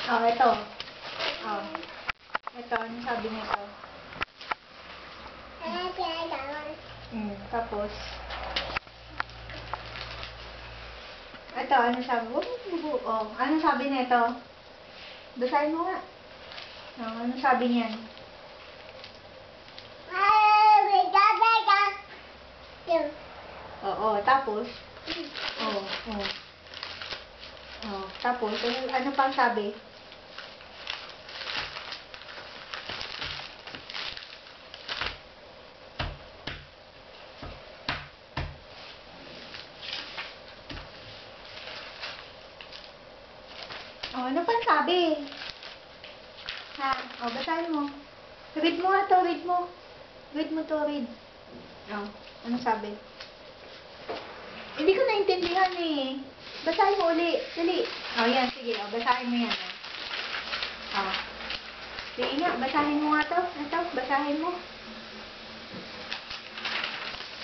Oh, ito. Oh. Ito, ano sabi nito? Tapos, ito, ano sabi? Oh, ano sabi nito? Basahin mo nga. Oh, ano sabi niyan? Oo, tapos? Oh, oh. Oh, tapos, ano pang sabi? Oh, ano pang sabi? Ha? Oh, basahin mo. Read mo nga to, read mo. Read mo to, read. Oh, ano sabi? Hindi ko naintindihan eh. Basahin mo uli. Dali. Oh, yan. Sige. Oh, basahin mo yan. Oh. Sige nga. Basahin mo nga to. Ito. Basahin mo.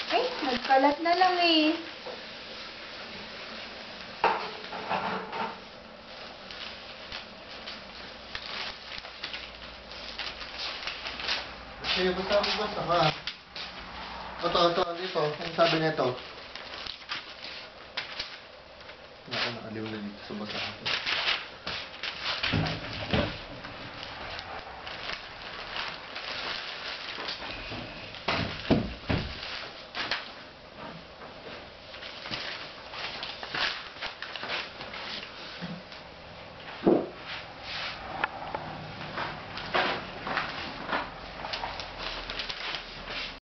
Eh, nagkalat na lang eh. Sige, basta ka. Ito. Ang sabi nito. Naku, nakaliw na dito sa basahan.